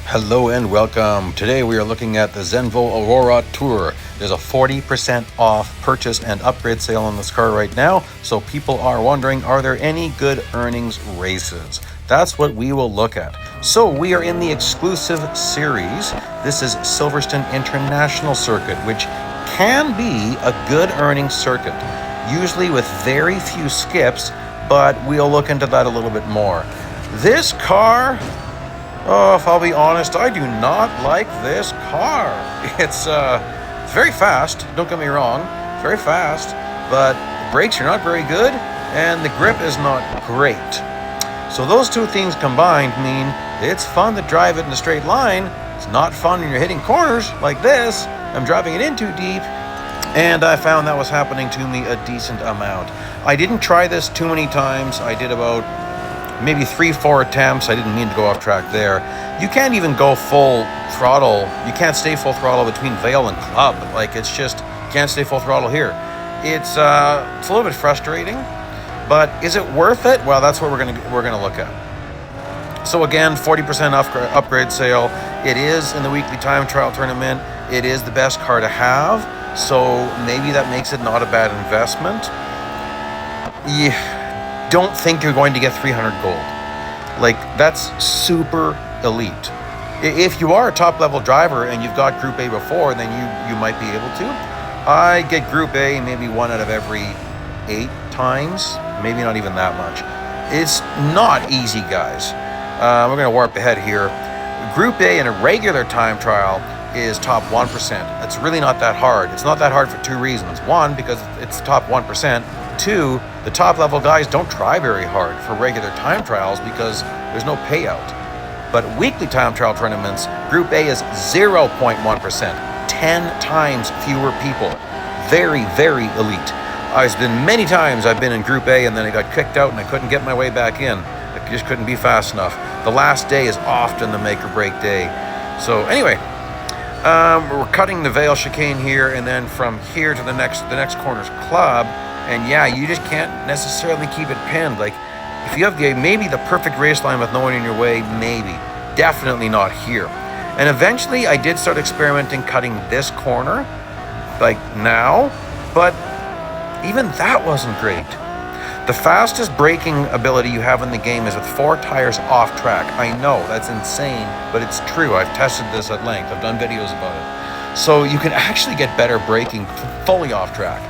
Hello and welcome. Today we are looking at the Zenvo Aurora Tour. There's a 40% off purchase and upgrade sale on this car right now, so people are wondering, are there any good earnings races? That's what we will look at. So we are in the exclusive series. This is Silverstone International Circuit, which can be a good earnings circuit, usually with very few skips, but we'll look into that a little bit more. This car, oh, if I'll be honest, I do not like this car. It's very fast, don't get me wrong, very fast, but the brakes are not very good, and the grip is not great. So those two things combined mean it's fun to drive it in a straight line. It's not fun when you're hitting corners like this. I'm driving it in too deep, and I found that was happening to me a decent amount. I didn't try this too many times. I did about maybe 3-4 attempts. I didn't mean to go off track there. You can't even go full throttle. You can't stay full throttle between Vale and Club. Like, it's just, you can't stay full throttle here. It's a little bit frustrating, but is it worth it? Well, that's what we're gonna look at. So again, 40% upgrade sale. It is in the weekly time trial tournament. It is the best car to have, so maybe that makes it not a bad investment. Yeah. Don't think you're going to get 300 gold. Like, that's super elite. If you are a top level driver and you've got Group A before, then you might be able to. I get Group A maybe 1 out of every 8 times, maybe not even that much. It's not easy, guys. We're going to warp ahead here. Group A in a regular time trial is top 1%. It's really not that hard. It's not that hard for 2 reasons. 1, because it's top 1%. 2, the top level guys don't try very hard for regular time trials because there's no payout. But weekly time trial tournaments, Group A is 0.1%, 10 times fewer people. Very, very elite. I've been many times I've been in Group A and then I got kicked out and I couldn't get my way back in. I just couldn't be fast enough. The last day is often the make or break day. So anyway, we're cutting the Vale chicane here, and then from here to the next corner's Club. And yeah, you just can't necessarily keep it pinned. Like, if you have maybe the perfect race line with no one in your way, maybe. Definitely not here. And eventually I did start experimenting cutting this corner, like now, but even that wasn't great. The fastest braking ability you have in the game is with 4 tires off track. I know, that's insane, but it's true. I've tested this at length. I've done videos about it. So you can actually get better braking fully off track.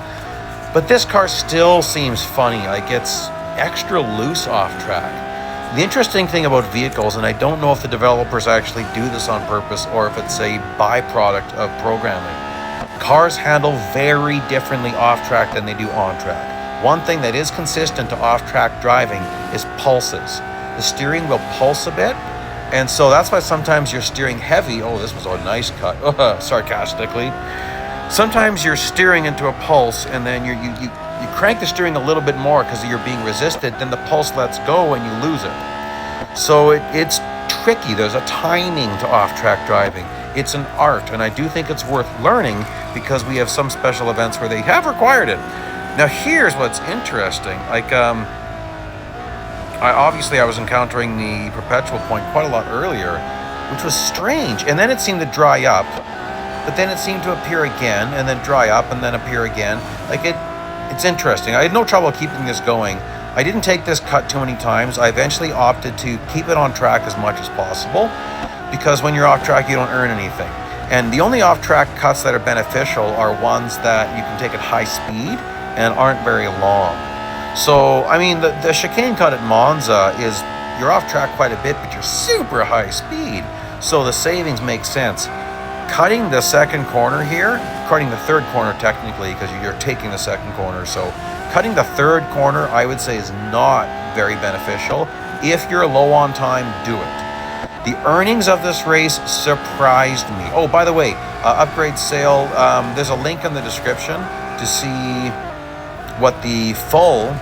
But this car still seems funny, like it's extra loose off track. The interesting thing about vehicles, and I don't know if the developers actually do this on purpose or if it's a byproduct of programming, cars handle very differently off track than they do on track. One thing that is consistent to off track driving is pulses. The steering will pulse a bit, and so that's why sometimes you're steering heavy. Oh, this was a nice cut, sarcastically. Sometimes you're steering into a pulse and then you crank the steering a little bit more because you're being resisted, then the pulse lets go and you lose it. So it's tricky. There's a timing to off-track driving. It's an art, and I do think it's worth learning because we have some special events where they have required it. Now here's what's interesting. Like, I was encountering the perpetual point quite a lot earlier, which was strange, and then it seemed to dry up. But then it seemed to appear again, and then dry up, and then appear again. Like, it's interesting. I had no trouble keeping this going. I didn't take this cut too many times. I eventually opted to keep it on track as much as possible, because when you're off track, you don't earn anything. And the only off-track cuts that are beneficial are ones that you can take at high speed and aren't very long. So, I mean, the chicane cut at Monza is, you're off track quite a bit, but you're super high speed. So the savings make sense. Cutting the second corner here, cutting the third corner technically, because you're taking the second corner. So cutting the third corner, I would say, is not very beneficial. If you're low on time, do it. The earnings of this race surprised me. Oh, by the way, upgrade sale, there's a link in the description to see what the full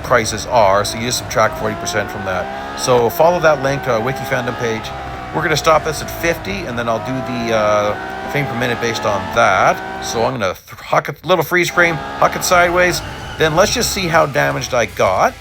prices are. So you just subtract 40% from that. So follow that link to our Wiki Fandom page. We're going to stop this at 50, and then I'll do the frame per minute based on that. So I'm going to huck it, little freeze frame, huck it sideways. Then let's just see how damaged I got.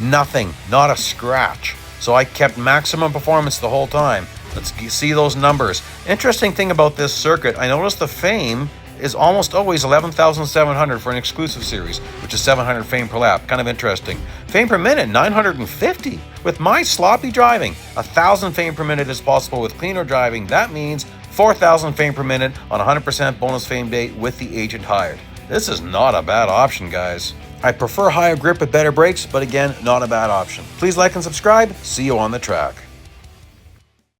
Nothing, not a scratch. So I kept maximum performance the whole time. Let's see those numbers. Interesting thing about this circuit, I noticed the fame is almost always 11,700 for an exclusive series, which is 700 fame per lap. Kind of interesting. Fame per minute, 950. With my sloppy driving, 1,000 fame per minute is possible with cleaner driving. That means 4,000 fame per minute on 100% bonus fame day with the agent hired. This is not a bad option, guys. I prefer higher grip with better brakes, but again, not a bad option. Please like and subscribe. See you on the track.